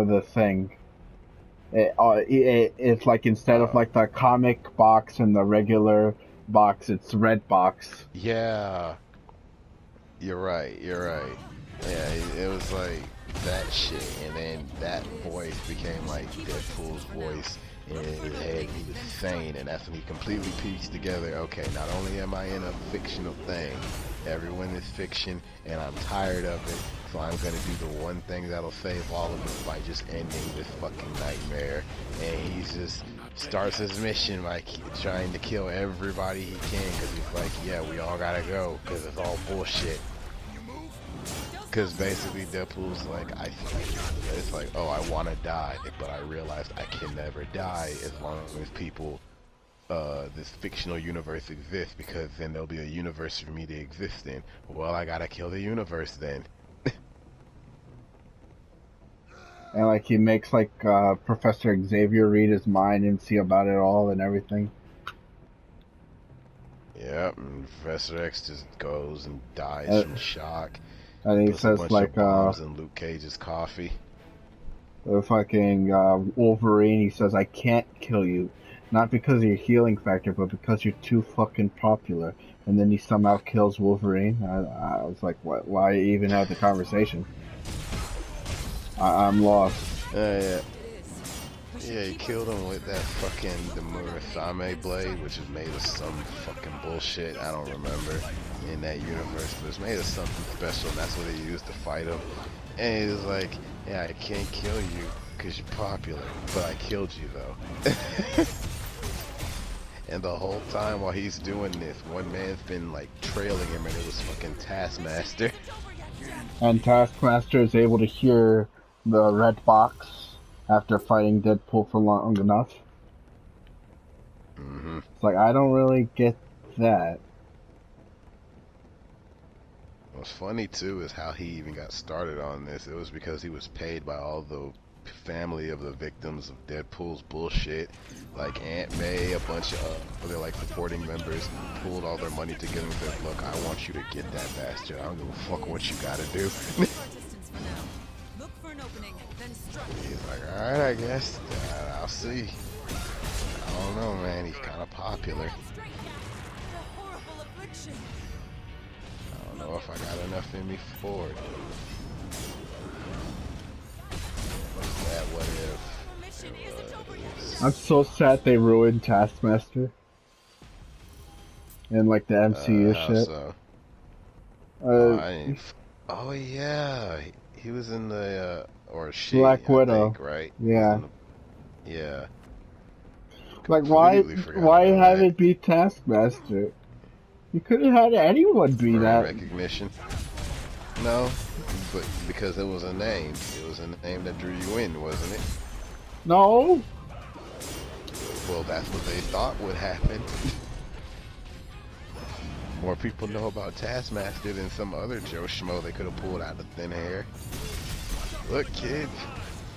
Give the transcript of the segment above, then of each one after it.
of the thing. It's like instead of like the comic box and the regular box, it's red box. Yeah, you're right. You're right. Yeah, it was like that shit, and then that voice became like Deadpool's voice in his head. He was sane, and that's when he completely pieced together. Okay, not only am I in a fictional thing, everyone is fiction, and I'm tired of it. So I'm gonna do the one thing that'll save all of us by just ending this fucking nightmare. And he just starts his mission by trying to kill everybody he can, because he's like, yeah, we all gotta go, because it's all bullshit. Because basically Deadpool's like, it's like, oh, I want to die, but I realized I can never die as long as people, this fictional universe exists, because then there'll be a universe for me to exist in. Well, I gotta kill the universe then. And like he makes like Professor Xavier read his mind and see about it all and everything. Yep, and Professor X just goes and dies from shock. And he Puts says a bunch like of bombs in Luke Cage's coffee. The fucking Wolverine, he says, I can't kill you. Not because of your healing factor, but because you're too fucking popular. And then he somehow kills Wolverine. I was like, what? Why even have the conversation? I'm lost. Yeah, he killed him with that fucking the Murasame blade, which is made of some fucking bullshit. I don't remember in that universe, but it's made of something special, and that's what they used to fight him. And he was like, yeah, I can't kill you because you're popular, but I killed you though. And the whole time while he's doing this, one man's been like trailing him, and it was fucking Taskmaster. And Taskmaster is able to hear the red box after fighting Deadpool for long enough. It's like, I don't really get that. What's funny too is how he even got started on this. It was because he was paid by all the family of the victims of Deadpool's bullshit. Like Aunt May, a bunch of other like supporting members pooled all their money together and said, look, I want you to get that bastard. I don't give a fuck what you gotta do. He's like, alright, I guess. I'll see. I don't know, man. He's kind of popular. I don't know if I got enough in me for it. What's that? What if? I'm so sad they ruined Taskmaster. And like the MCU shit. So? Uh, oh yeah, he was in the or she, Black Widow, think, right? Yeah. Yeah. Like why have it be Taskmaster? You could have had anyone be Brand that. recognition. No, but because it was a name. It was a name that drew you in, wasn't it? No. Well, that's what they thought would happen. More people know about Taskmaster than some other Joe Schmo they could have pulled out of thin air. Look, kids,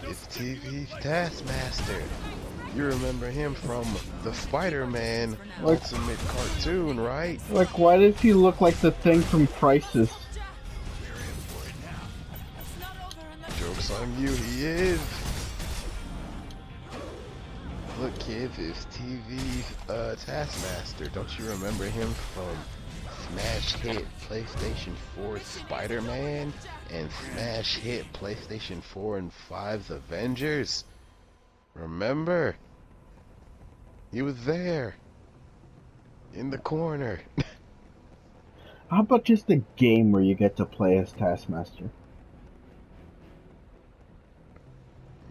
it's TV's Taskmaster. You remember him from the Spider-Man Ultimate cartoon, right? Like, why does he look like the Thing from Crisis? Joke's on you, he is. Look, kids, it's TV's Taskmaster. Don't you remember him from smash hit PlayStation 4's Spider-Man and smash hit PlayStation 4 and 5's Avengers? Remember? He was there. In the corner. How about just a game where you get to play as Taskmaster?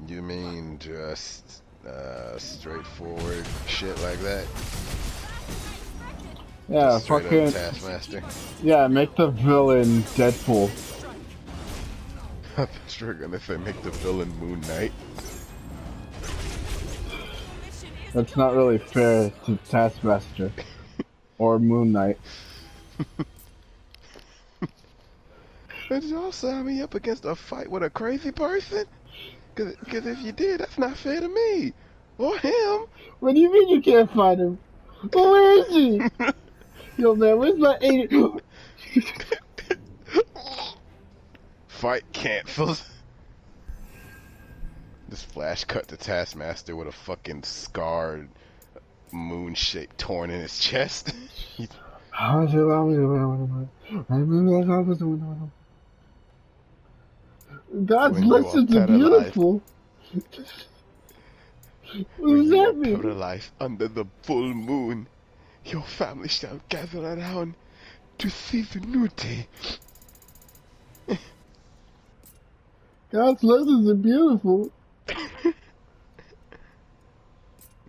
You mean just straightforward shit like that? Yeah, just straight fucking up Taskmaster. Yeah, make the villain Deadpool. I thought you were gonna say make the villain Moon Knight. That's not really fair to Taskmaster or Moon Knight. Did y'all sign me up against a fight with a crazy person? Cause if you did, that's not fair to me. Or him. What do you mean you can't find him? Oh, where is he? Yo, man, where's my 80? Fight canceled. This flash cut to Taskmaster with a fucking scarred moon shape torn in his chest. God's When you are lessons are paralyzed, beautiful. What when does you are that mean? paralyzed under the full moon, your family shall gather around to see the new day. God's lessons are beautiful.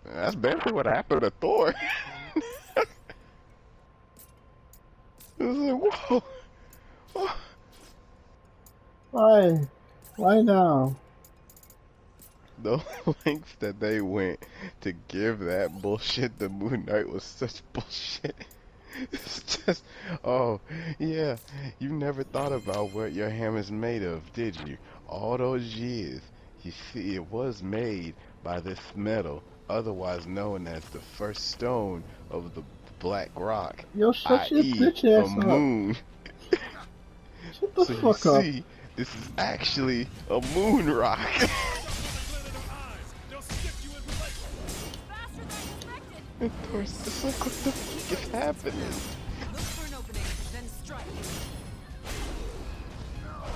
That's basically what happened to Thor. It was like, whoa. Oh. Why? Why now? The lengths that they went to give that bullshit to Moon Knight was such bullshit. It's just, oh, yeah, you never thought about what your hammer's made of, did you? All those years, you see, it was made by this metal, otherwise known as the first stone of the Black Rock, Yo, shut your i.e. bitch a ass up. moon. Shut the So you fuck up. see, this is actually a moon rock. And Thor's just like, what the fuck is happening?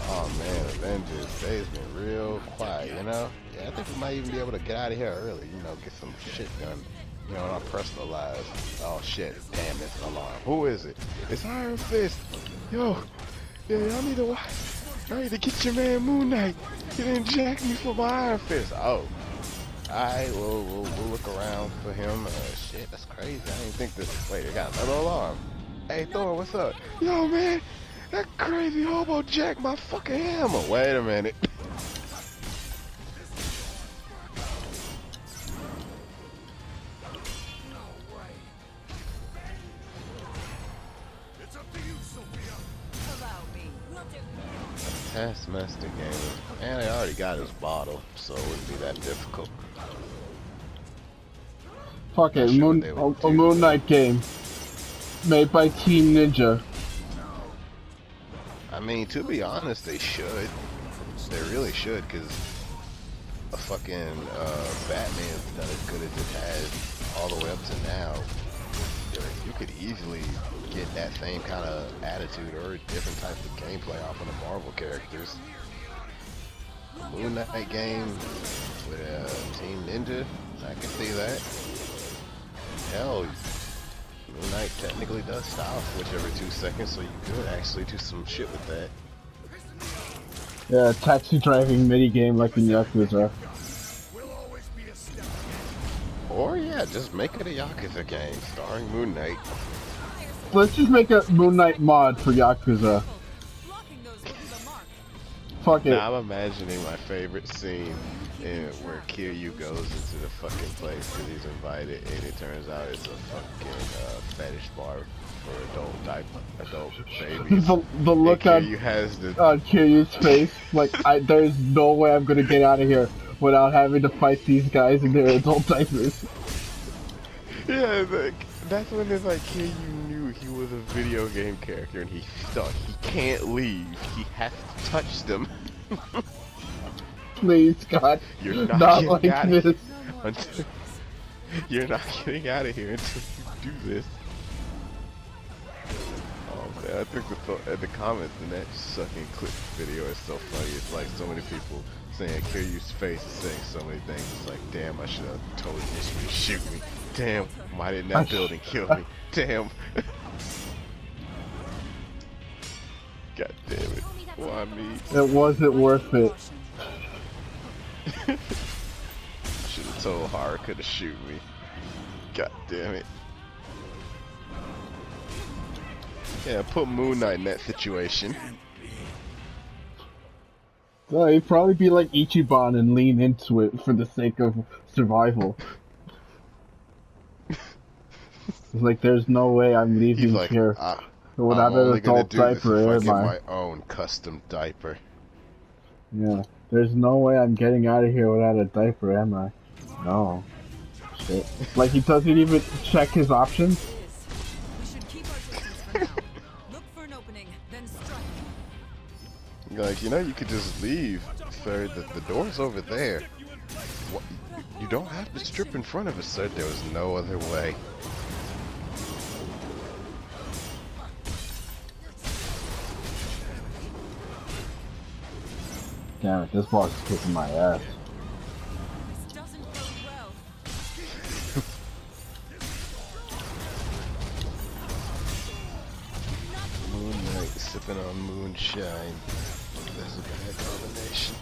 Oh man, Avengers, they've been real quiet, you know? Yeah, I think we might even be able to get out of here early, you know, get some shit done, you know, in our personal lives. Oh shit, damn, it's an alarm. Who is it? It's Iron Fist. Yo, yeah, y'all need to watch. I need to get your man Moon Knight. He didn't jack me for my Iron Fist. Oh. Alright, we'll look around for him. Shit, that's crazy. I didn't think this. Wait, they got another alarm. Hey, Thor, what's up? Yo, man, that crazy hobo jacked my fucking hammer. Wait a minute. Taskmaster game. And I already got his bottle, so it wouldn't be that difficult. Fuck it, Not sure Moon, what they would a do. Moon Knight game. Made by Team Ninja. I mean, to be honest, they should. They really should, because a fucking Batman's done as good as it has all the way up to now. You could easily get that same kind of attitude or different types of gameplay off of the Marvel characters. The Moon Knight game with Team Ninja, I can see that. Hell, Moon Knight technically does style switch every 2 seconds, so you could actually do some shit with that. Yeah, taxi driving mini game like in Yakuza. Or yeah, just make it a Yakuza game starring Moon Knight. Let's just make a Moon Knight mod for Yakuza. Fuck it. Now I'm imagining my favorite scene where Kiryu goes into the fucking place because he's invited, and it turns out it's a fucking fetish bar for adult babies. the look and on Kiryu has the Kiryu's face, like, there's no way I'm gonna get out of here without having to fight these guys in their adult diapers. yeah, that's when it's like Kiryu knew he was a video game character and he stuck. He can't leave. He has to touch them. Please, God, You're not not like getting out of this. until you're not getting out of here until you do this. Oh man, I think the comments in that sucking clip video is so funny. It's like so many people saying Kiryu's face is saying so many things. It's like, damn, I should have told this to shoot me. Damn, why didn't that building kill me? Damn. God damn it. Why me? It wasn't worth it. Should have told Haruka to shoot me. God damn it. Yeah, put Moon Knight in that situation. Well, he'd probably be like Ichiban and lean into it for the sake of survival. It's like, there's no way I'm He's leaving like, here I'm without an only gonna adult do this diaper, if I am get I? my own custom diaper. Yeah, there's no way I'm getting out of here without a diaper, am I? No. Shit. Like, he doesn't even check his options? We should keep our distance for now. Look for an opening, then strike. Like, you know, you could just leave, sir. The door's over there. What? You don't have to strip in front of us, sir. There was no other way. Damn it, this boss is kicking my ass. This doesn't bode well. Moon Knight sipping on moonshine. That's a bad combination.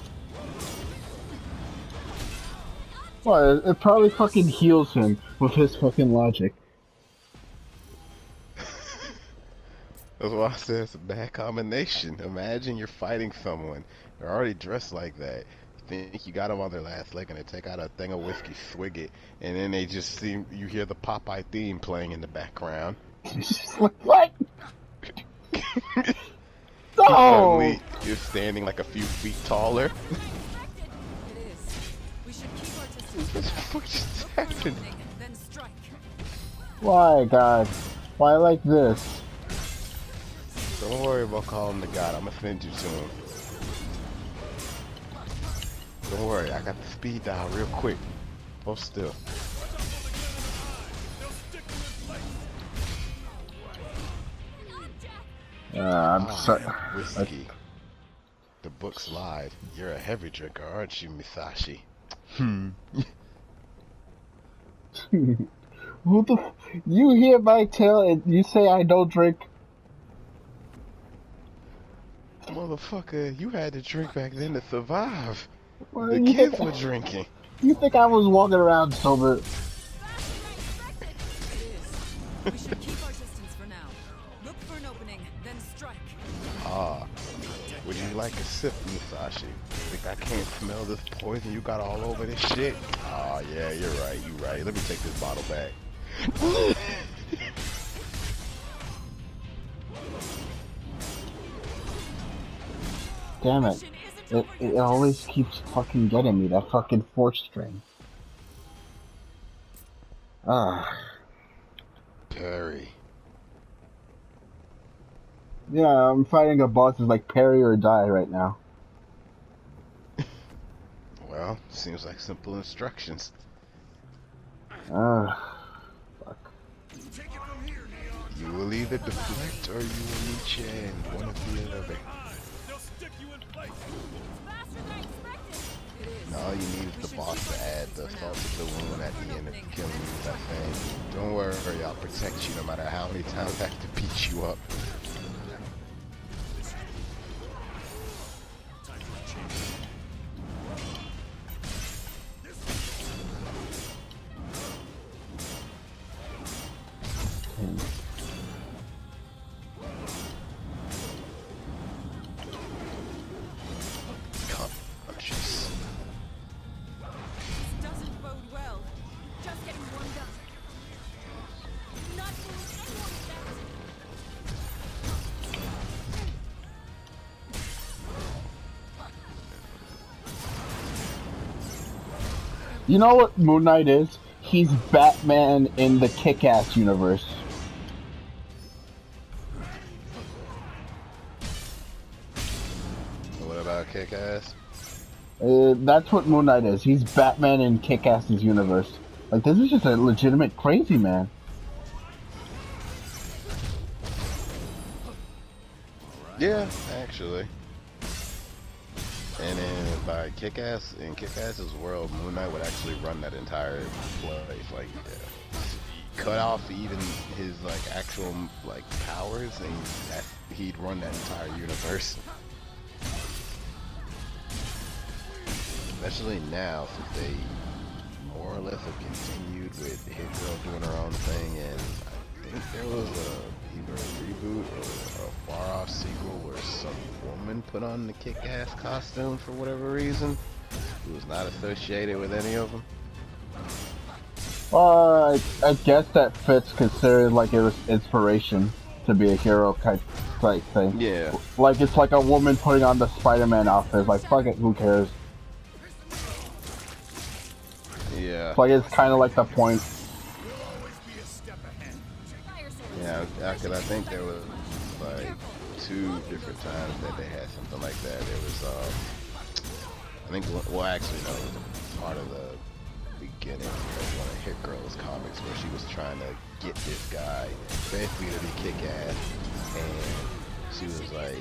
Well, it probably fucking heals him with his fucking logic. That's why I said it's a bad combination. Imagine you're fighting someone. They're already dressed like that. You think you got them on their last leg and they take out a thing of whiskey, swig it, and then they just see, you hear the Popeye theme playing in the background. What? No! Suddenly, you're standing like a few feet taller. It is. We should keep our distance What the for now. fuck just Look for an happened? opening, then strike. Why, God? Why like this? Don't worry about calling the god. I'm gonna send you to him. Don't worry, I got the speed dial real quick. Hold still. I'm sorry. Whiskey. The books lied. You're a heavy drinker, aren't you, Misashi? Who the? You hear my tale and you say I don't drink? Motherfucker, you had to drink back then to survive. Well, The you kids think- were drinking. You think I was walking around sober? It is. We should keep our distance for now. Look for an opening, then strike. Ah, would you like a sip, Musashi? Think I can't smell this poison you got all over this shit? Ah, yeah, you're right, you're right. Let me take this bottle back. Damn it. Mission isn't over It yet. always keeps fucking getting me, that fucking force string. Ah. Perry. Yeah, I'm fighting a boss that's like parry or die right now. Well, seems like simple instructions. Fuck. You will either deflect or you will reach in. One of the other. And all you need is the boss to add the salt to the wound at the end of killing you with that thing. Don't worry, I'll protect you no matter how many times I have to beat you up. Conscious. This doesn't bode well. Just getting warmed up. Not fooling anyone with that. You know what Moon Knight is? He's Batman in the Kick-Ass universe. What about Kick-Ass? That's what Moon Knight is. He's Batman in Kick-Ass's universe. Like, this is just a legitimate crazy man. Yeah, actually. And then by Kick-Ass, in Kick-Ass's world, Moon Knight would actually run that entire place. Like, cut off even his like actual like powers, and he'd run that entire universe. Especially now, since they more or less have continued with Hit Girl doing her own thing, and I think there was either a reboot or a far-off sequel where some woman put on the Kick-Ass costume for whatever reason, who was not associated with any of them. I guess that fits considering like it was inspiration to be a hero type thing. Yeah. Like it's like a woman putting on the Spider-Man outfit. Like fuck it, who cares? Yeah. Like it's kind of like the point. Yeah, because I think there was like 2 different times that they had something like that. There was, I think, well, actually, no, it was part of the beginning of one of Hit Girl's comics where she was trying to get this guy basically to be kick-ass, and she was like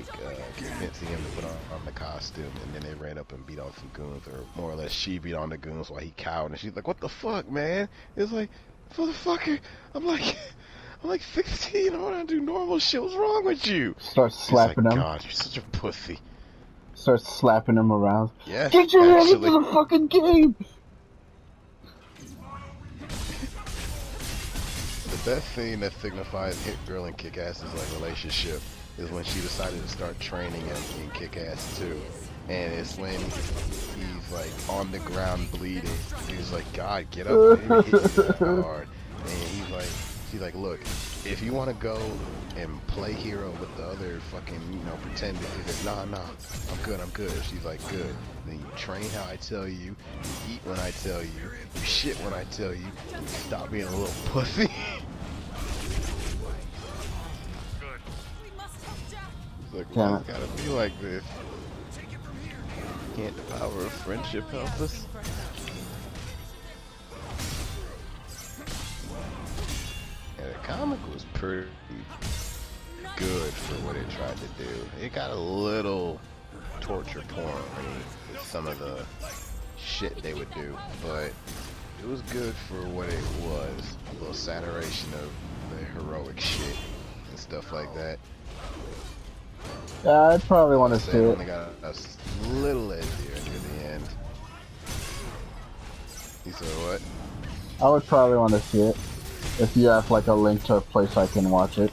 convincing him to put on the costume, and then they ran up and beat on some goons, or more or less she beat on the goons while he cowered, and she's like, what the fuck, man? It's like, motherfucker, I'm like 16, I want to do normal shit, what's wrong with you? Starts slapping like, him. God, you're such a pussy. Starts slapping him around. Yes, Get your head actually. into the fucking game! The best scene that signifies Hit Girl and Kick-Ass's like relationship is when she decided to start training him in Kick-Ass 2. And it's when he's like on the ground bleeding. He's like, God, get up, baby, hit you that hard. And she's like, look, if you want to go and play hero with the other fucking, pretenders, he said, nah, I'm good. She's like, good. Then you train how I tell you, you eat when I tell you shit when I tell you, and you stop being a little pussy. We must help Jack. It's like, Damn well, it. it's gotta be like this. Can't the power of friendship help us? Yeah, the comic was pretty good for what it tried to do. It got a little torture porn with some of the shit they would do, but it was good for what it was. A little saturation of the heroic shit and stuff like that. Yeah, I'd probably want to So see it it. only got a little edgier near the end. You said what? I would probably want to see it. If you have like a link to a place I can watch it.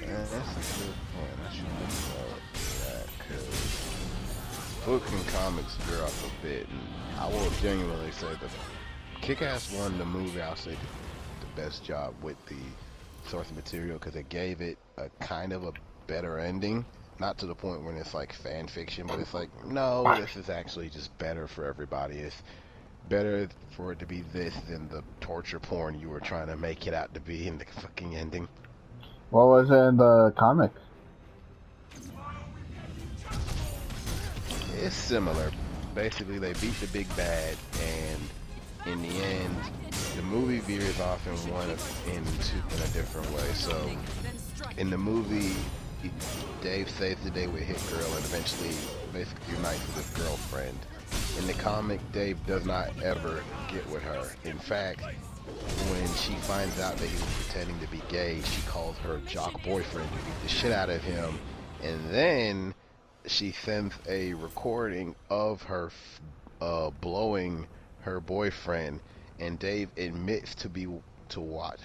Yeah, that's a good point. I should think about that, because books and comics veer off a bit, and I will genuinely say that Kick-Ass 1, the movie, I'll say the best job with the source material, because it gave it a kind of a better ending. Not to the point when it's like fan fiction, but it's like, no, this is actually just better for everybody. It's better for it to be this than the torture porn you were trying to make it out to be in the fucking ending. What was it in the comic? It's similar. Basically, they beat the big bad, and in the end, the movie veers off in a different way. So, in the movie, Dave saves the day with Hit Girl and eventually basically unites with his girlfriend. In the comic, Dave does not ever get with her. In fact, when she finds out that he was pretending to be gay, she calls her jock boyfriend to beat the shit out of him, and then she sends a recording of her blowing her boyfriend, and Dave admits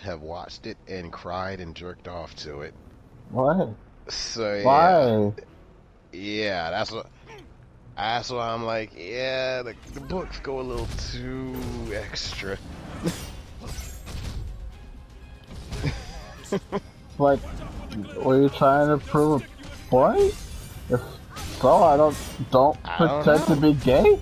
have watched it and cried and jerked off to it. What? So yeah, Why? yeah, that's why I'm like, yeah, the books go a little too extra. Like, were you trying to prove a point? If so, I don't I don't pretend to know. be gay.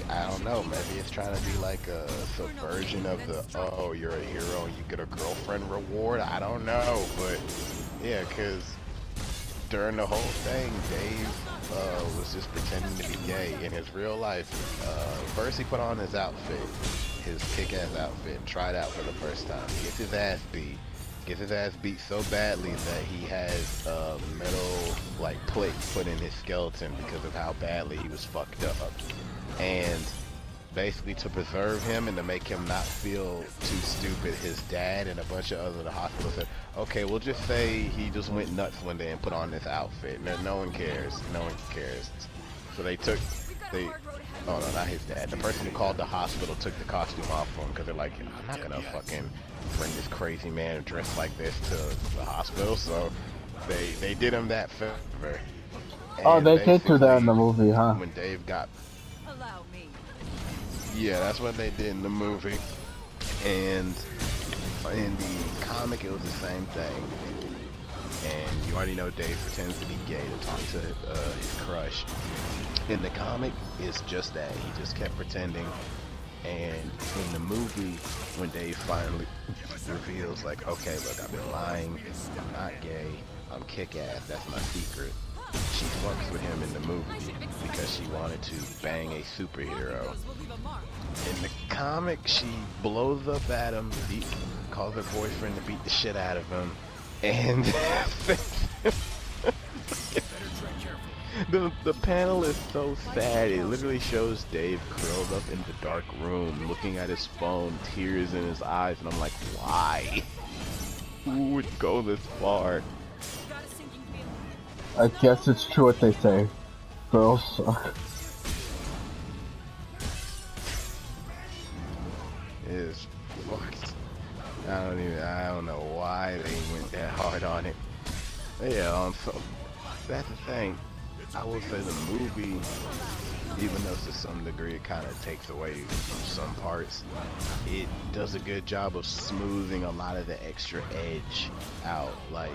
I don't know, maybe it's trying to be like a subversion of the, oh, you're a hero and you get a girlfriend reward. I don't know, but yeah, because during the whole thing, Dave was just pretending to be gay in his real life. First he put on his outfit, his kick-ass outfit, and tried out for the first time. Gets his ass beat so badly that he has metal like plate put in his skeleton because of how badly he was fucked up. And basically to preserve him and to make him not feel too stupid, his dad and a bunch of other the hospital said, okay, we'll just say he just went nuts one day and put on this outfit. No one cares. So oh no, not his dad. The person who called the hospital took the costume off for him because they're like, I'm not gonna fucking bring this crazy man dressed like this to the hospital. So they did him that favor. Oh, And they did do that in the basically, movie, huh? when Dave got, Allow me. yeah, that's what they did in the movie. And in the comic, it was the same thing. And you already know Dave pretends to be gay to talk to his crush. In the comic, it's just that. He just kept pretending. And in the movie, when Dave finally reveals, like, okay, look, I've been lying. I'm not gay. I'm kick-ass. That's my secret. she fucks with him in the movie because she wanted to bang a superhero. In the comic, she blows up Adam, calls her boyfriend to beat the shit out of him, and the panel is so sad. It literally shows Dave curled up in the dark room, looking at his phone, tears in his eyes, and I'm like, why? Who would go this far? I guess it's true what they say. Girls suck. It is fucked. I don't know why they went that hard on it. But yeah, so that's the thing. I will say the movie, even though to some degree it kind of takes away from some parts, it does a good job of smoothing a lot of the extra edge out. Like,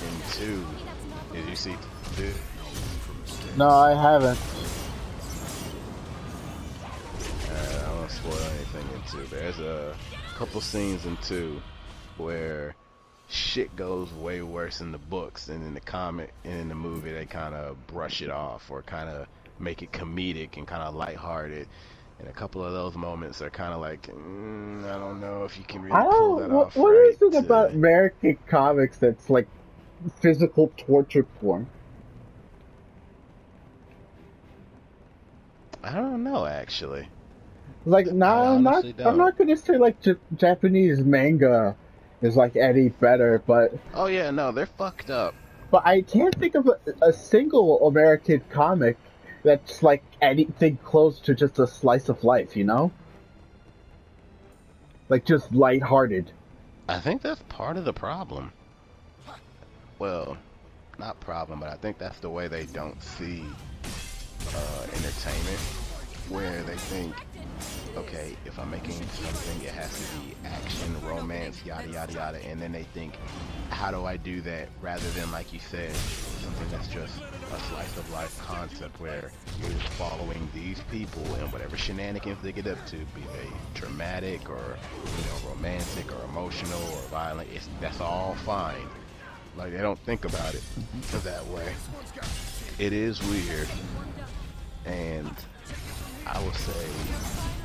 in 2, did you see 2? No, I haven't. I don't want to spoil anything in 2. There's a couple scenes in 2 where shit goes way worse in the books, and in the comic and in the movie they kind of brush it off or kind of make it comedic and kind of lighthearted. And a couple of those moments are kind of like, I don't know if you can really pull that off. What right is it about American comics that's like physical torture porn? I don't know, actually. Like, I'm not gonna say like Japanese manga is like any better, but Oh yeah, no, they're fucked up. but I can't think of a single American comic that's like anything close to just a slice of life, you know? Like just lighthearted. I think that's part of the problem. Well, not problem, but I think that's the way they don't see entertainment, where they think, okay, if I'm making something, it has to be action, romance, yada yada yada, and then they think, how do I do that, rather than, like you said, something that's just a slice of life concept where you're just following these people and whatever shenanigans they get up to, be they dramatic or, you know, romantic or emotional or violent, that's all fine. Like, they don't think about it that way. It is weird, and I will say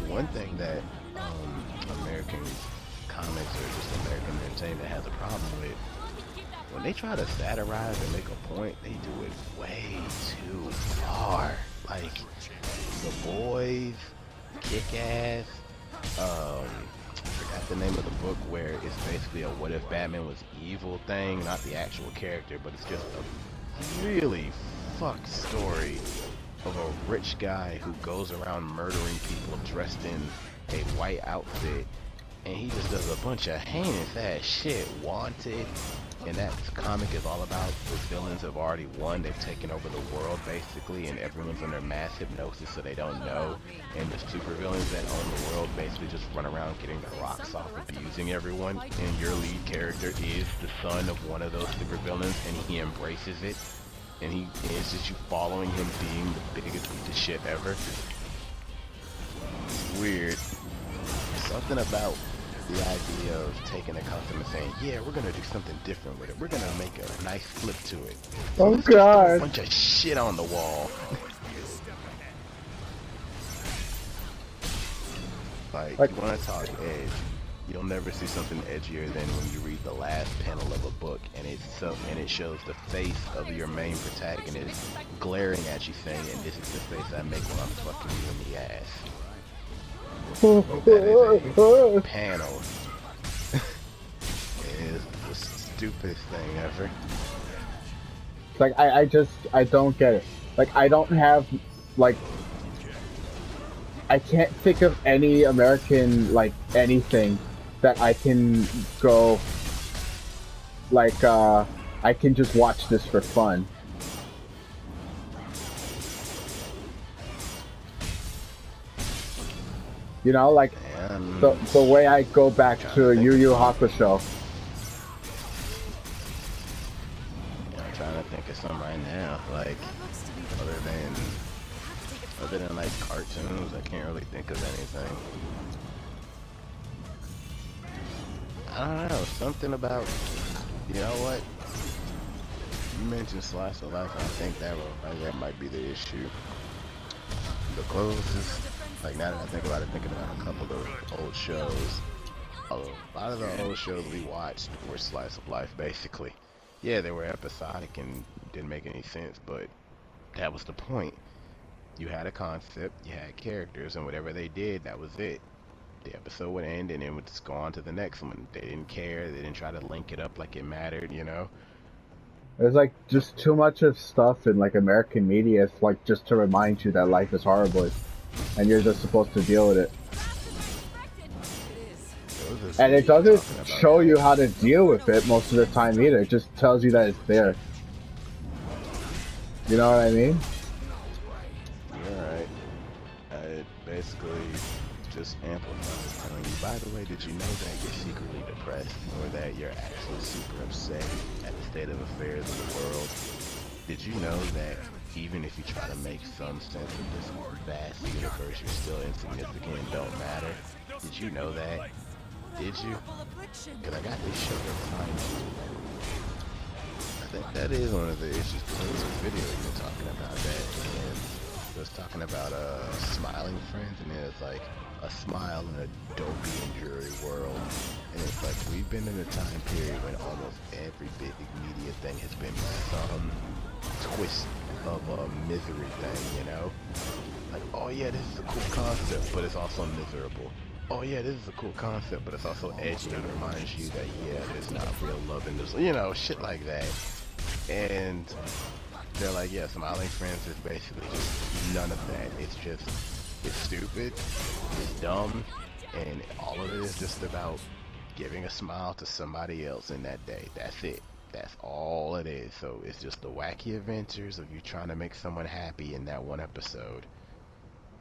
one thing that American comics or just American entertainment has a problem with, when they try to satirize and make a point, they do it way too far. Like, The Boys, Kick-Ass, I forgot the name of the book where it's basically a what if Batman was evil thing, not the actual character, but it's just a really fucked story of a rich guy who goes around murdering people dressed in a white outfit, and he just does a bunch of heinous ass shit. Wanted, and that comic is all about the villains have already won. They've taken over the world basically, and everyone's under mass hypnosis, so they don't know. And the super villains that own the world basically just run around getting their rocks off, abusing everyone. And your lead character is the son of one of those super villains, and he embraces it. And it's just you following him being the biggest piece of shit ever. It's weird. Something about the idea of taking a concept and saying, yeah, we're gonna do something different with it. We're gonna make a nice flip to it. Oh Let's just throw a God! bunch of shit on the wall. Like, you wanna talk edge, you'll never see something edgier than when you read the last panel of a book and it shows the face of your main protagonist glaring at you saying, and this is the face I make when I'm fucking you in the ass. That is a panel. It is the stupidest thing ever. Like I don't get it. Like I don't have like I can't think of any American like anything that I can go like I can just watch this for fun. You know, like the way I go back to Yu Yu Hakusho. I'm trying to think of something right now, like other than like cartoons, I can't really think of anything. I don't know, something about, you know what? You mentioned slice of life, and I think that might be the issue. The closest, like now that I think about it, thinking about a couple of old shows. A lot of the old shows we watched were slice of life, basically. Yeah, they were episodic and didn't make any sense, but that was the point. You had a concept, you had characters, and whatever they did, that was it. The episode would end, and it would just go on to the next one. They didn't care. They didn't try to link it up like it mattered, you know? There's like just too much of stuff in like American media. It's like just to remind you that life is horrible, and you're just supposed to deal with it. And it doesn't show you how to deal with it most of the time either. It just tells you that it's there. You know what I mean? You're right. It basically just amplifies telling you, by the way, did you know that you're secretly depressed, or that you're actually super upset at the state of affairs of the world? Did you know that even if you try to make some sense of this vast universe, you're still insignificant and don't matter? Did you know that? Did you? Because I got this show to remind you. I think that is one of the issues. There was a video even talking about that, and it was talking about smiling friends, and it was like a smile in a dopey and dreary world. And it's like we've been in a time period when almost every big media thing has been some twist of a misery thing, you know? Like, oh yeah, this is a cool concept, but it's also miserable. Oh yeah, this is a cool concept, but it's also edgy and reminds you that, yeah, there's not real love in this, you know, shit like that. And they're like, yeah, Smiling Friends is basically just none of that. It's just, it's stupid, it's dumb, and all of it is just about giving a smile to somebody else in that day. That's it. That's all it is. So it's just the wacky adventures of you trying to make someone happy in that one episode.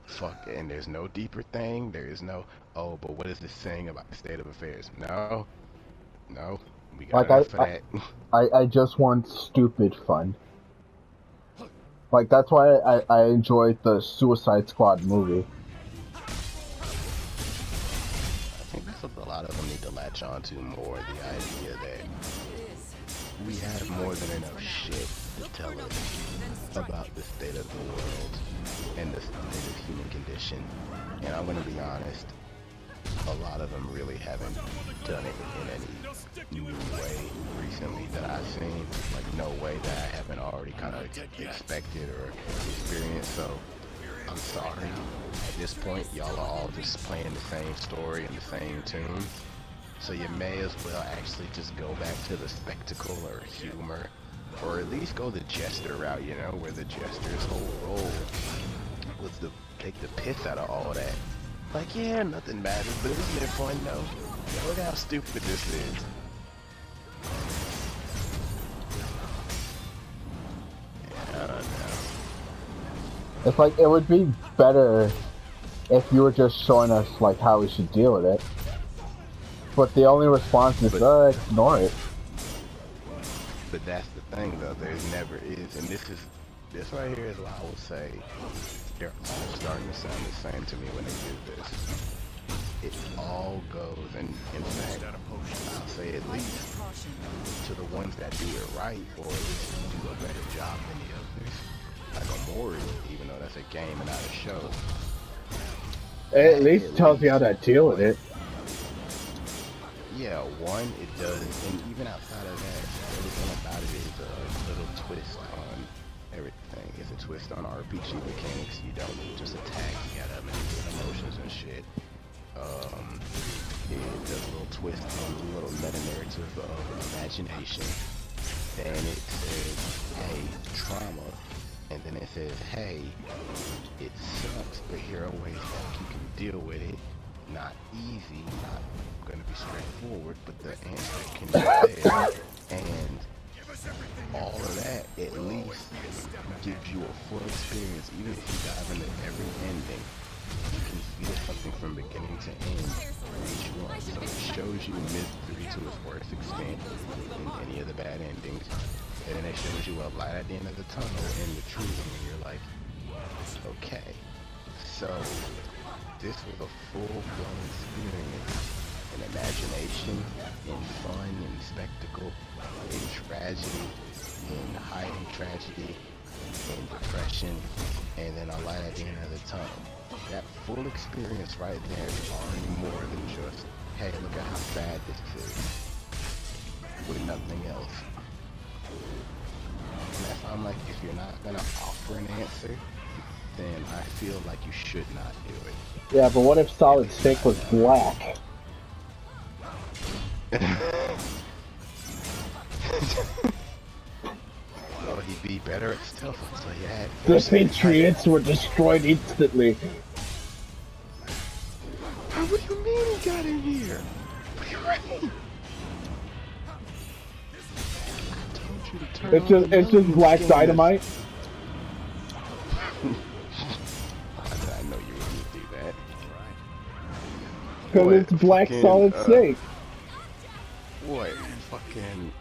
Fuck, and there's no deeper thing. There is no, oh, but what is this saying about the state of affairs? No, we got enough of that. I just want stupid fun. Like, that's why I enjoyed the Suicide Squad movie. I think that's what a lot of them need to latch on to more, the idea that we have more than enough shit to tell us about the state of the world and the state of human condition. And I'm gonna be honest, a lot of them really haven't done it in any new way recently that I've seen. Like, no way that I haven't already kind of expected or experienced. So I'm sorry, at this point y'all are all just playing the same story and the same tune. So you may as well actually just go back to the spectacle or humor, or at least go the jester route, you know, where the jester's whole role was to take the piss out of all that. Like, yeah, nothing matters, but isn't it fun though? Look how stupid this is. Yeah, I don't know. It's like, it would be better if you were just showing us, like, how we should deal with it. But the only response is, ignore it. But that's the thing, though. There never is, and this right here is why I would say they're all starting to sound the same to me when they do this. It all goes, and in fact, I'll say at least to the ones that do it right, or at least do a better job than the others. Like Omori, even though that's a game and not a show. It at least tells you how to deal with it. Yeah, one, it does, and even outside of that, everything about it is a little twist on everything. It's a twist on RPG mechanics. You don't just attack, you gotta manipulate emotions and shit. It does a little twist on a little meta-narrative of imagination. Then it says, hey, trauma. And then it says, hey, it sucks, but here are ways that you can deal with it. Not easy, not going to be straightforward, but the answer can be there. And all of that at least gives you a full experience. Even if you dive into every ending, you can feel something from beginning to end for each one. So it shows you misery to its worst extent in any of the bad endings. And then it shows you a light at the end of the tunnel and the truth, and you're like, okay. So this was a full-blown experience in imagination, in fun, in spectacle, in tragedy, in hiding tragedy, in depression, and then a light at the end of the tunnel. That full experience right there is already more than just, hey, look at how sad this is, with nothing else. And if I'm like, if you're not gonna offer an answer, then I feel like you should not do it. Yeah, but what if Solid Snake was black? Well, he'd be better at stealth, so yeah. The Patriots were destroyed instantly. What do you mean he got in here? What do you mean? I told you to turn It's just Black Dynamite. I know you wouldn't do that. Because it's Black fucking, Solid Snake. What? Fucking,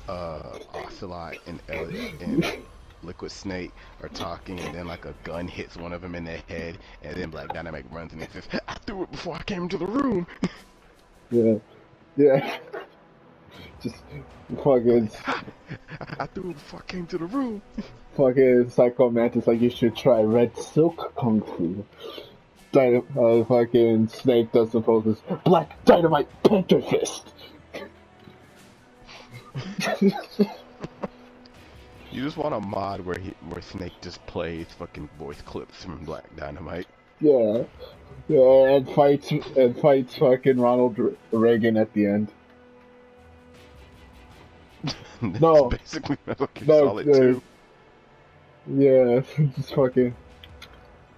Ocelot and Elliot and Liquid Snake are talking, and then like a gun hits one of them in the head, and then Black Dynamite runs and he says, I threw it before I came into the room. Yeah. Yeah. Just fucking I threw it before I came to the room. fucking Psycho Mantis like you should try Red Silk Kung Fu. Fucking Snake does the poses. Black Dynamite Panther Fist. You just want a mod where Snake just plays fucking voice clips from Black Dynamite. Yeah. Yeah, and fights fucking Ronald Reagan at the end. That's No. basically Metal Gear No, Solid 2. Yeah, just fucking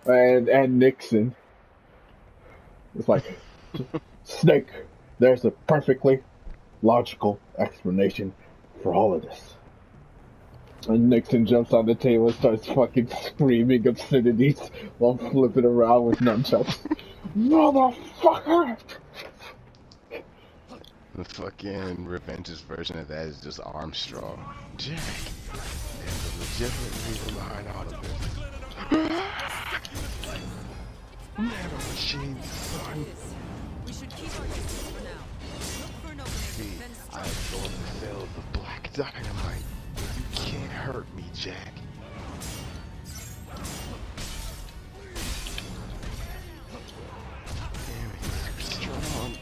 and Nixon. It's like Snake, there's a perfectly logical explanation for all of this. And Nixon jumps on the table and starts fucking screaming obscenities while flipping around with nunchucks. Motherfucker! The fucking Revenge's version of that is just Armstrong. Jack, there's a legitimate reason behind all of this. Nano machines, son. We should keep our distance for now. Look for an opening, See, then I strike. absorb the cells of Black Dynamite. You can't hurt me, Jack. Damn, he's so strong.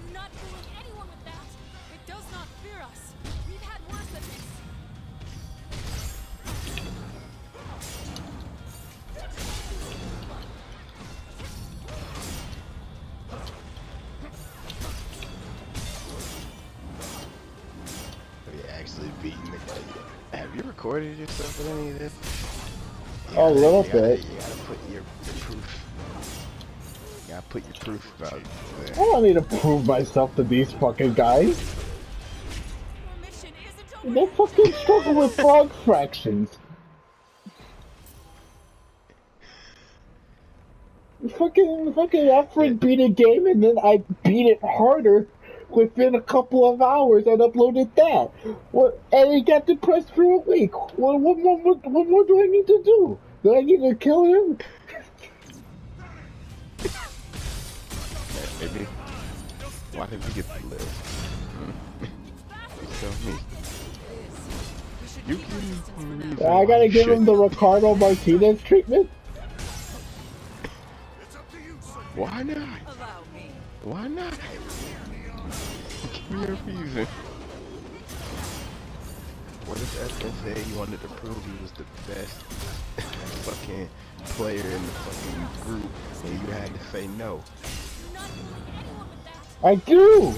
Do not fool anyone with that. It does not fear us. We've had worse than this. We actually beating the guy. Have you recorded yourself with any of this? A little bit. You gotta put your proof. You gotta put your proof about it I there. don't need to prove myself to these fucking guys. Our mission isn't over. They fucking struggle with frog fractions. Fucking Alfred beat a game and then I beat it harder within a couple of hours and uploaded that. What? And he got depressed for a week. What more do I need to do? Do I need to kill him? Maybe. Why did we get to live? You tell me. You can. I gotta give him the Ricardo Martinez treatment. Why not? Allow me. Why not? Give me a reason. What if FSA wanted to prove he was the best fucking player in the fucking group and you had to say no? Do not fool anyone with that. I do.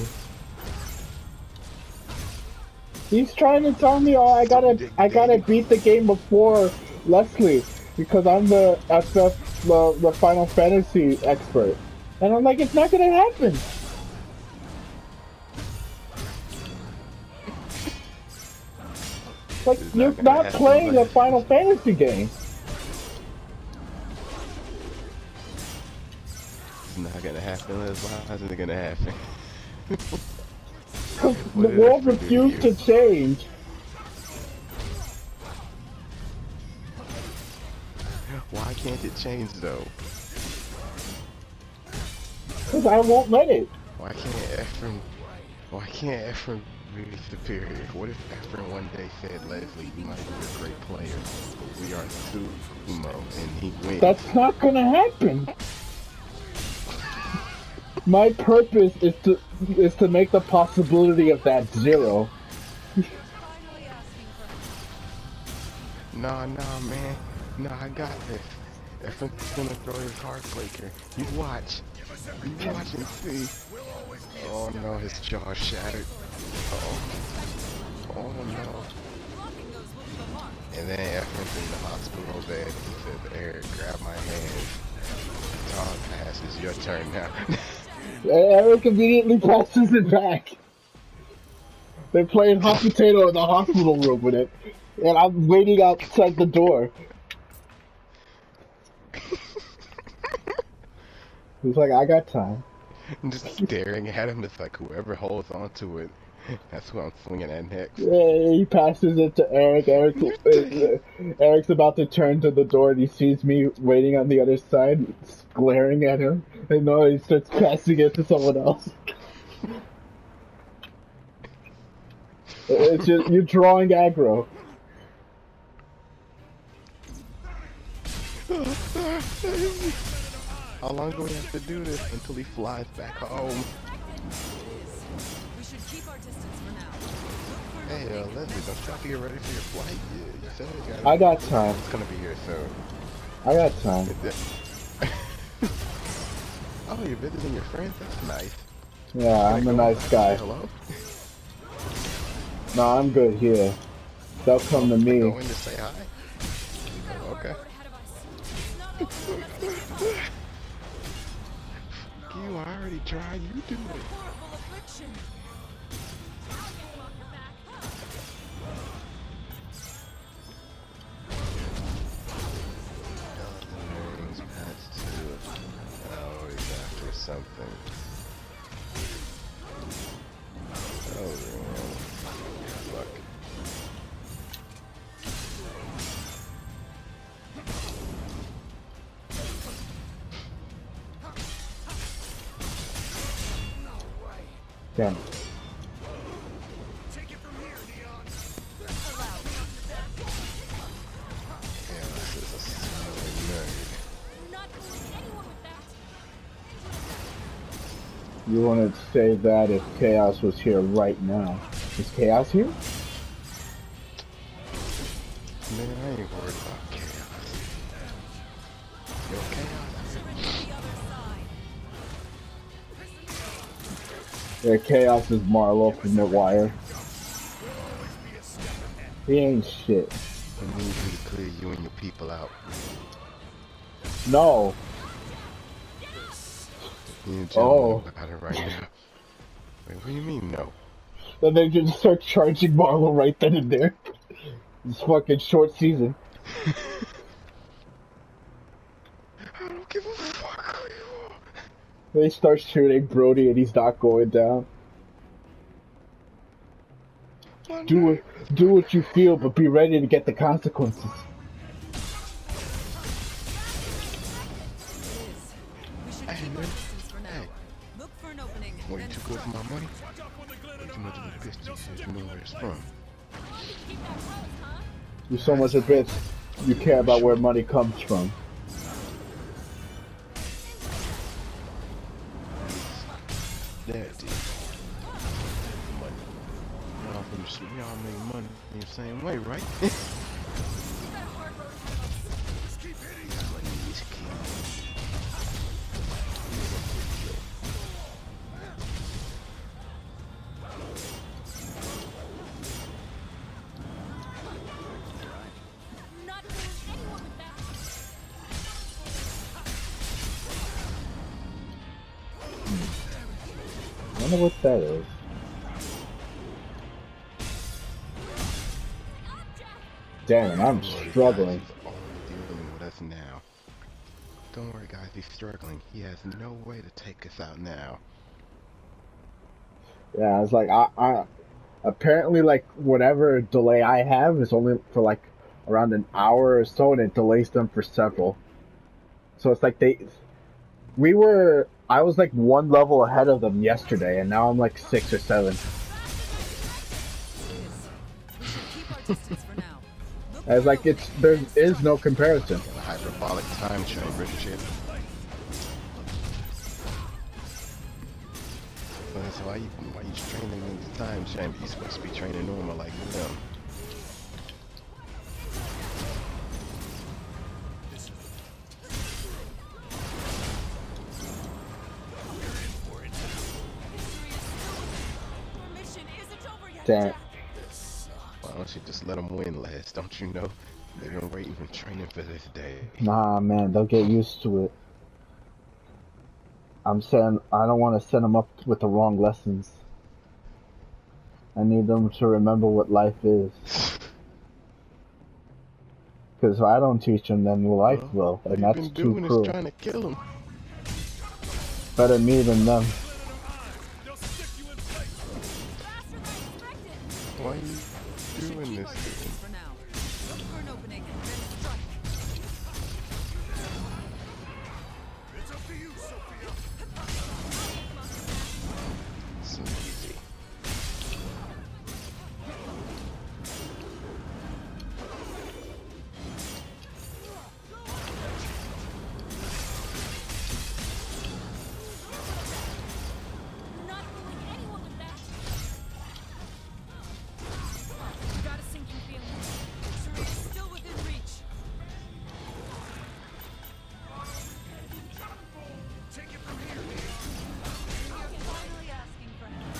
He's trying to tell me, oh, I gotta beat the game before Leslie because I'm the the Final Fantasy expert, and I'm like, it's not gonna happen. Like, It's you're not gonna not happen, playing a but- Final Fantasy game. It's not gonna happen. Why isn't it gonna happen? The What did world it do to refused to you? change. Why can't it change though? Because I won't let it. Why can't Ephraim? Why can't Efren be superior? What if Efren one day said, Leslie, you might be a great player, but we are sumo, and he wins? That's not gonna happen. My purpose is to make the possibility of that zero. Finally asking for Nah, man. Nah, I got this. Efren's gonna throw his heartbreaker. You watch. You watch and see. Oh no, his jaw shattered. Oh no. blocking those will be the mark. And then Efren's in the hospital bed. He said, Eric, grab my hand. Time passes. Your turn now. Eric immediately passes it back. They're playing hot potato in the hospital room with it, and I'm waiting outside the door. He's like, I got time. Just staring at him. It's like whoever holds onto it, that's who I'm swinging at next. Yeah, he passes it to Eric. Eric's about to turn to the door, and he sees me waiting on the other side, glaring at him. And no, he starts passing it to someone else. It's just you're drawing aggro. How long do we have to do this until he flies back home? We should keep our distance for now. Hey, Leslie, don't you have to get ready for your flight? You said it got. I got time. It's gonna be here soon. I got time. Oh, you're visiting your friends? That's nice. Yeah, I'm a nice guy. Hello? No, I'm good here. They'll come to me. Go in to say hi? Okay. Road ahead of us. Not long. You already tried. You do it. Horrible affliction. Rings past two. Oh, he's after something. Oh, man. Fuck. Damn. Yeah, this is a smelly nerd. Not fooling anyone with that. You want to say that if Chaos was here right now. Is Chaos here? Man, I ain't worried about chaos. Yo, chaos. Surrender to the other side. Yeah, Chaos is Marlo from The Wire. He ain't shit. I need you to clear you and your people out. No. You and Oh. about it right now. Wait, what do you mean, no? Then they just start charging Marlo right then and there. It's fucking short season. I don't give a fuck who you are. They start shooting Brody and he's not going down. Do what you feel, but be ready to get the consequences. We should Hey, keep our man. distance for now. Hey. Look for an opening. What, you then too good for my strike. money? Way too much of a bitch you said you know where it's from. Keep that close, huh? You're so much a bitch. You care about where money comes from. That dude. Money. Y'all from the street, y'all make money in the same way, right? Keep that hard road ahead of us. Money is key. Not fooling anyone with that. I wonder what that is. Damn, I'm struggling. He's already dealing with us now. Don't worry, guys. He's struggling. He has no way to take us out now. Yeah, I was like, I apparently like whatever delay I have is only for like around an hour or so, and it delays them for several. So it's like we were I was like 1 level ahead of them yesterday, and now I'm like 6 or 7. We should keep our distance for now. Look I was for like, an there opening. is no comparison. A hyperbolic time chamber shit. Well, so why you training in the time chamber? You supposed to be training normal like them. Our mission isn't over yet, Damn. Jack. Why don't you just let them win, Les? Don't you know? They've been waiting and training for this day. Nah, man, they'll get used to it. I'm saying I don't want to set them up with the wrong lessons. I need them to remember what life is. Because if I don't teach them, then life will, What and you've that's been too doing cruel. is trying to kill them. Better me than them. Faster than expected. Why are you doing Keep this our to them? distance for now. Look for an opening, then strike. It's so easy. Not fooling anyone with that. Got a sinking feeling. Sure it's still within reach. Finally asking for help.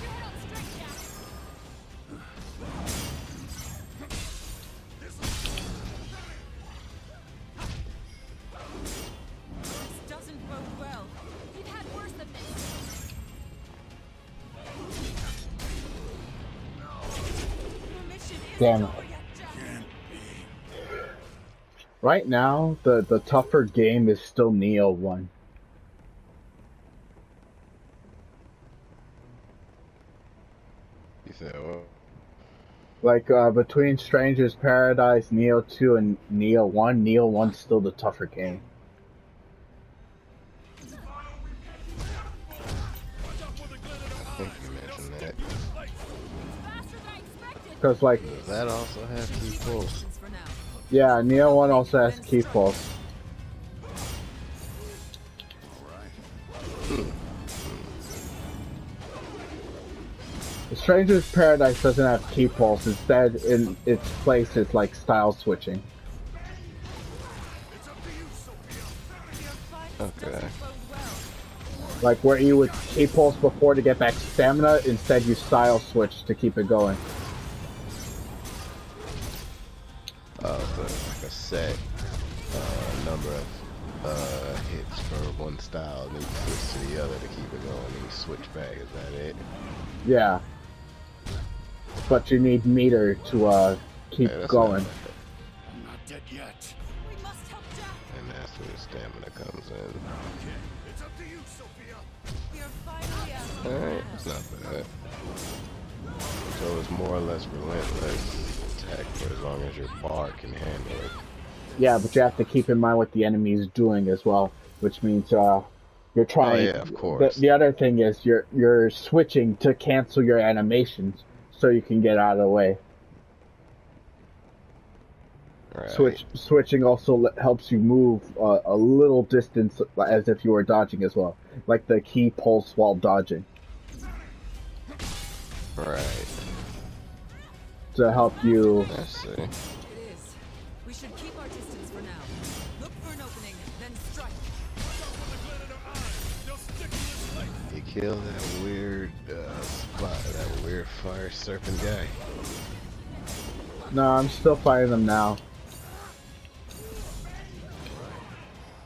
You're on strike, Jack. This doesn't bode well. You've had worse than this. Your mission isn't Damn it. over yet, Jack. Right now, the tougher game is still Neo 1. You said, well, Like, between Stranger's Paradise, Neo 2, and Neo 1, Neo 1's still the tougher game. I think you mentioned that. Faster than I expected. Because, like, Does that also have Keep key our pulls? distance for now. yeah, Neo 1 also has key pulse. Stranger's Paradise doesn't have key pulse. Instead, in its place, it's like style switching. Your fight Okay. doesn't bode well. Like where you would key pulse before to get back stamina, instead you style switch to keep it going. Oh, so it's like a set number of hits for one style, and then you switch to the other to keep it going, and you switch back. Is that it? Yeah. But you need meter to keep Yeah, that's going. not bad. We must help Jack. And that's where the stamina comes in. We are finally asking for Alright, help. it's not bad. So it's more or less relentless attack for as long as your bar can handle it. Yeah, but you have to keep in mind what the enemy is doing as well, which means you're trying. Oh, yeah, of course. The other thing is you're switching to cancel your animations so you can get out of the way. Right. Switching also helps you move a little distance as if you were dodging as well, like the key pulse while dodging Right. to help you. I see. It is. We should keep our distance for now. Look for an opening, then strike. You kill that weird spot, that weird fire serpent guy. No, I'm still fighting them now.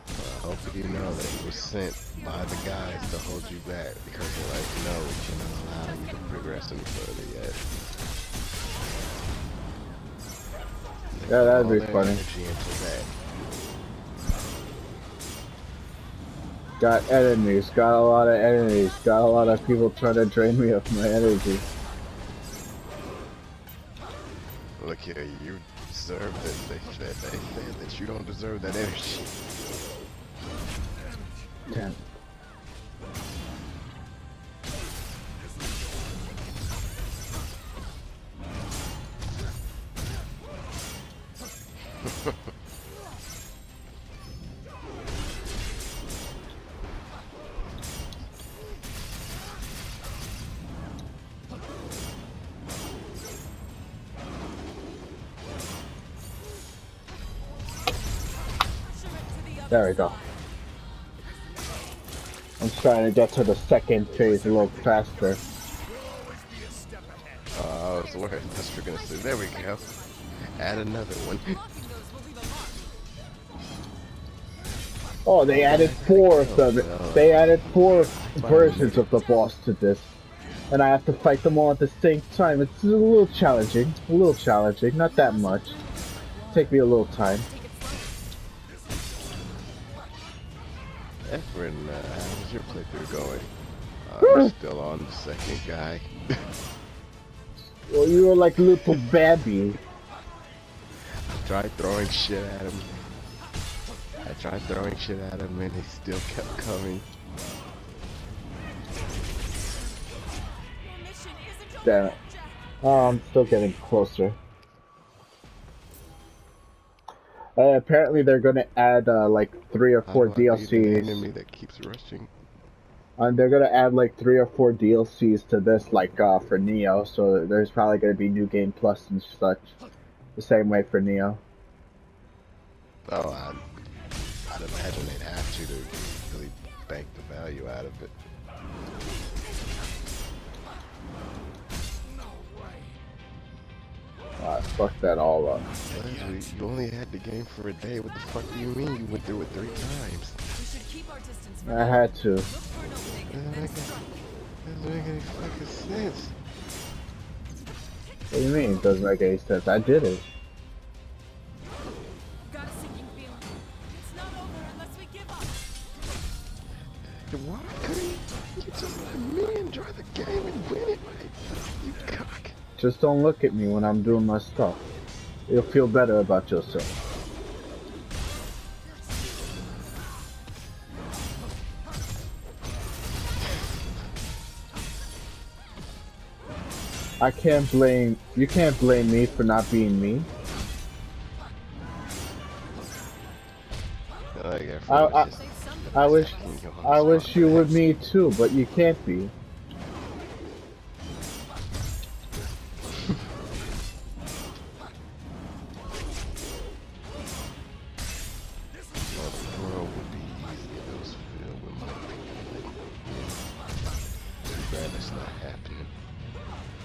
I hope you know that he was sent by the guys to hold you back because they're like, no, we cannot allow you to progress any further yet. They Yeah, that'd put be all their funny. energy into that. Got enemies, got a lot of enemies, got a lot of people trying to drain me of my energy. look here, you deserve this. They said that you don't deserve that energy. Damn. There we go. I'm trying to get to the second phase a little faster. I was worried that's what you're gonna say. There we go. Add another one. Oh, they added 4 of them. They added 4 versions of the boss to this. And I have to fight them all at the same time. It's a little challenging. Not that much. Take me a little time. Efren, how's your playthrough going? You're still on the second guy. Well, you were like little Babby. I tried throwing shit at him. And he still kept coming. Damn it. Oh, I'm still getting closer. Apparently they're gonna add like 3 or 4 The enemy DLCs. that keeps rushing. And they're gonna add like 3 or 4 DLCs to this, like for Neo. So there's probably gonna be New Game Plus and such. The same way for Neo. Oh, I'd imagine they'd have to really bank the value out of it. Fuck that all up. Leslie, you only had the game for a day. What the fuck do you mean you went through it 3 times? We should keep our distance. I had to. Look for an opening and then strike. Doesn't make any fucking sense. What do you mean? It doesn't make any sense. I did it. Got a sinking feeling. It's not over unless we give up. Why couldn't you just let me enjoy the game and win it? You cock. Just don't look at me when I'm doing my stuff. You'll feel better about yourself. You can't blame me for not being me. I wish you would me too, but you can't be.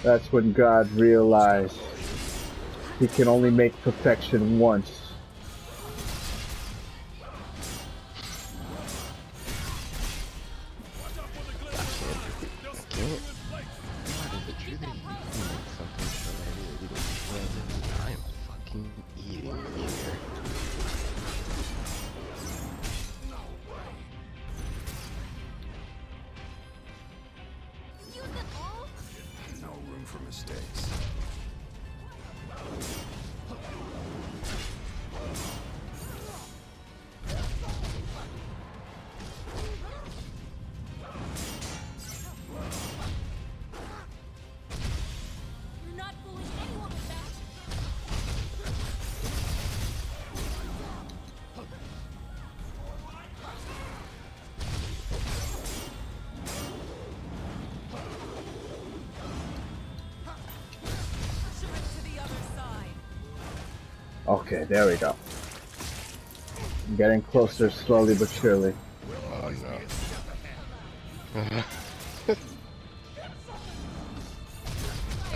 That's when God realized he can only make perfection once. I am fucking eating here. Use it all. No room for mistakes. You're not fooling anyone with that. Push him to the other side. Okay, there we go. I'm getting closer slowly but surely. Oh no. I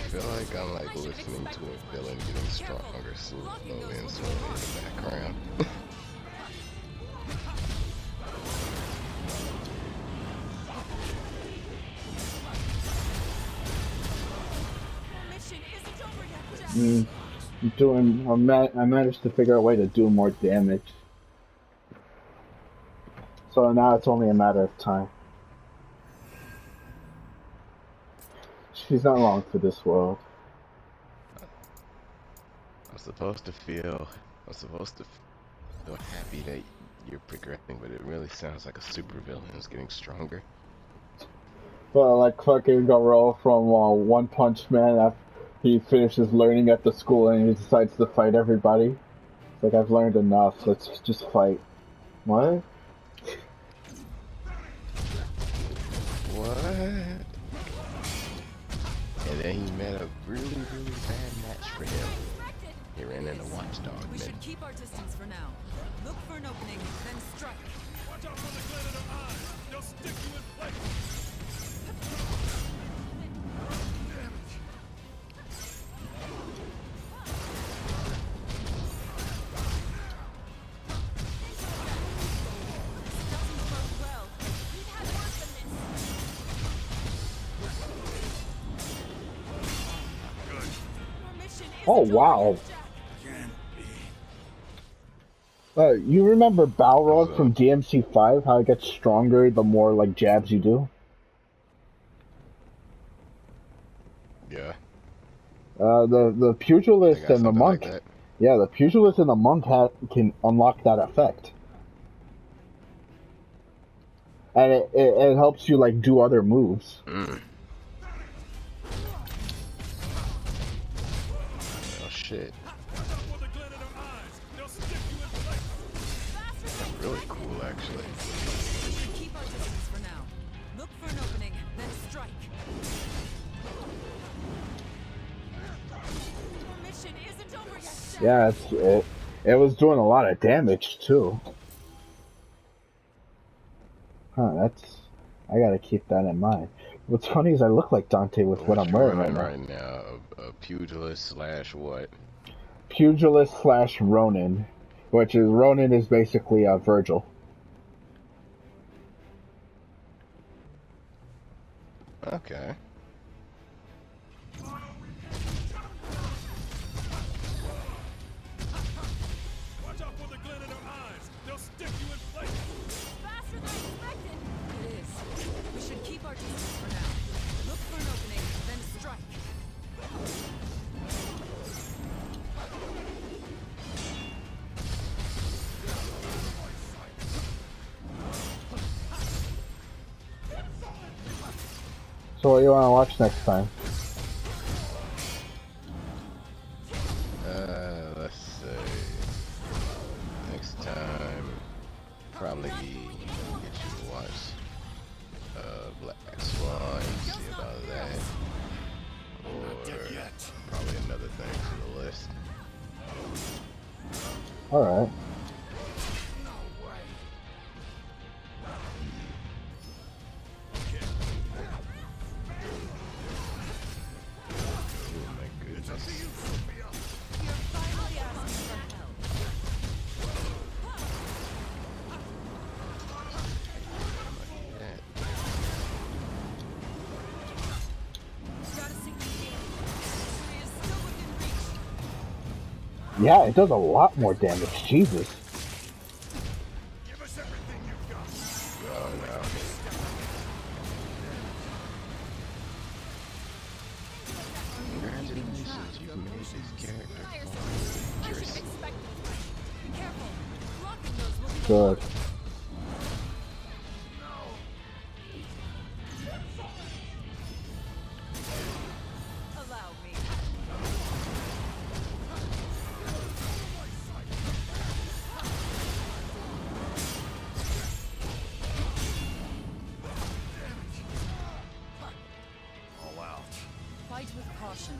feel like I'm like listening to a villain getting stronger slowly and slowly in the background. Your mission isn't over yet, Jack. I managed to figure out a way to do more damage. So now it's only a matter of time. She's not long for this world. I'm supposed to feel. I'm supposed to feel happy that you're progressing, but it really sounds like a supervillain is getting stronger. Well, like fucking Garou from One Punch Man after he finishes learning at the school and he decides to fight everybody. It's like, I've learned enough, let's just fight. What? What? And then he met a really bad match for him. He ran into Watchdog. We should keep our distance for now. Look for an opening, then strike. Watch out for the glint in their eyes. They'll stick you in place. Doesn't bode well. We've had worse than this. Our mission isn't Oh, over wow. yet, Jack. Can't be. You remember Balrog from DMC5? How it gets stronger the more like jabs you do? Yeah. The pugilist They got and the something monk. like that. Yeah, the pugilist and the monk can unlock that effect. And it helps you like do other moves. Oh shit. Watch out for the glint in their eyes. They'll stick you in place. Really cool actually. We should keep our distance for now. Look for an opening, then strike. Our mission isn't over yet, Jack. Yeah, it was doing a lot of damage too. Huh, I gotta keep that in mind. What's funny is I look like Dante with what I'm wearing right now. Right now, a pugilist slash what? Pugilist slash Ronin, which is Ronin is basically Virgil. Okay. Watch out for the glint in their eyes. They'll stick you in place. Faster than expected. It is. We should keep our distance for now. Look for an opening, then strike. So what do you want to watch next time? Let's see. Next time, probably get you to watch Black Swan. See about that, or Yet. probably another thing to the list. Alright. Oh my goodness. You're finally asking for help. That. Gotta sync the game. Victory is still within reach. Yeah, it does a lot more damage. Jesus. Give us everything you've got. Oh no. Congratulations, you've made this character Fire fall I should dangerous. have expected this. Be careful. Blocking those will be the Good. Allow me. All out. Fight with caution.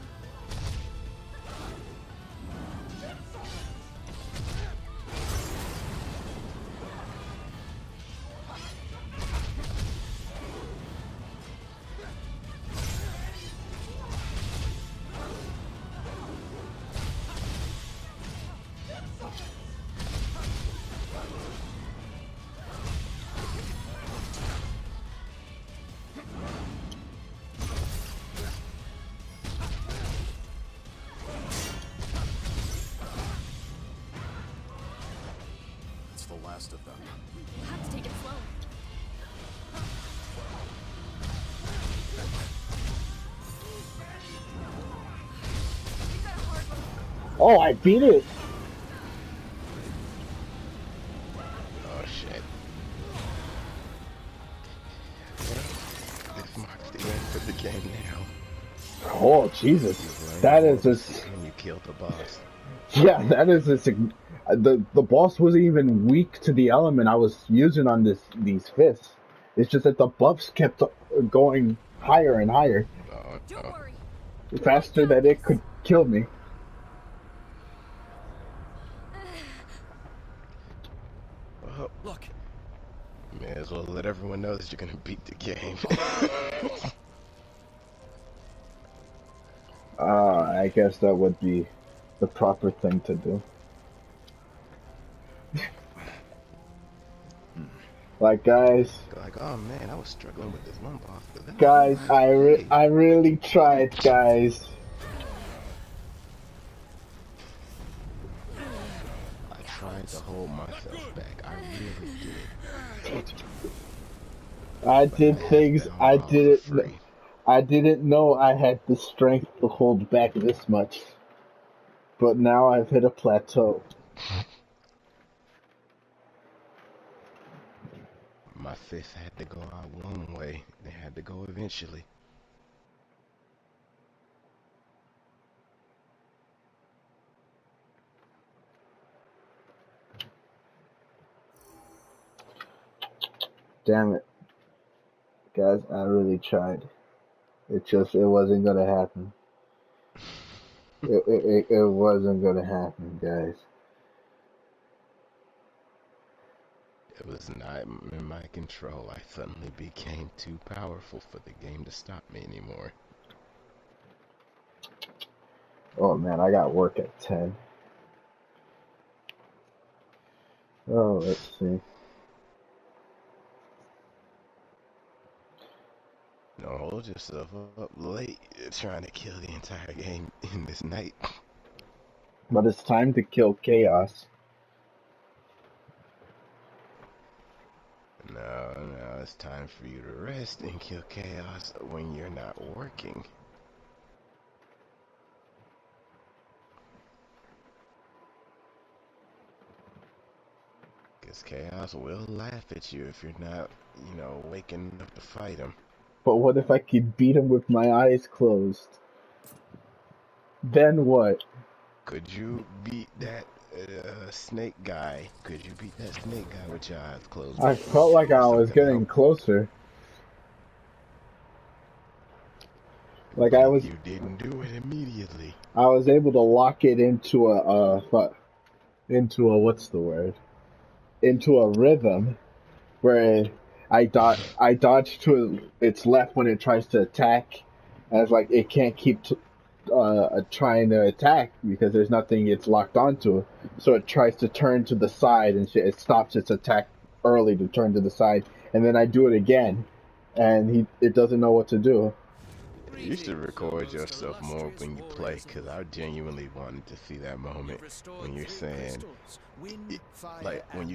It's the last of them. We'll have to take it slow. We got a hard one. Oh, I beat it. Oh shit. Well, this marks the end of the game now. Oh, Jesus. You've learned That more is just. and you killed the boss. Yeah, that is a the boss wasn't even weak to the element I was using on these fists. It's just that the buffs kept going higher and higher, Oh, Don't no. worry. faster than it could kill me. Well, Look, may as well let everyone know that you're gonna beat the game. I guess that would be the proper thing to do. Like, guys, Like, oh man, I was struggling with this one boss. But then guys, hey, I really tried, guys. I tried to hold myself back. I really did. I did But things found I Bob for didn't. free. I didn't know I had the strength to hold back this much. But now I've hit a plateau. My fist had to go out one way. They had to go eventually. Damn it. Guys, I really tried. It wasn't gonna happen. It wasn't gonna happen, guys. It was not in my control. I suddenly became too powerful for the game to stop me anymore. Oh man, I got work at 10. Oh, let's see. Don't hold yourself up late trying to kill the entire game in this night. But it's time to kill Chaos. No, it's time for you to rest and kill Chaos when you're not working. Because Chaos will laugh at you if you're not, waking up to fight him. But what if I could beat him with my eyes closed? Then what? Could you beat that snake guy? Could you beat that snake guy with your eyes closed? I felt like I was getting closer. Like I was. You didn't do it immediately. I was able to lock it into a what's the word? Into a rhythm where I dodge to its left when it tries to attack, as like it can't keep trying to attack because there's nothing it's locked onto. So it tries to turn to the side and it stops its attack early to turn to the side, and then I do it again, and it doesn't know what to do. You should record yourself more when you play, because I genuinely wanted to see that moment when you're saying, like, when you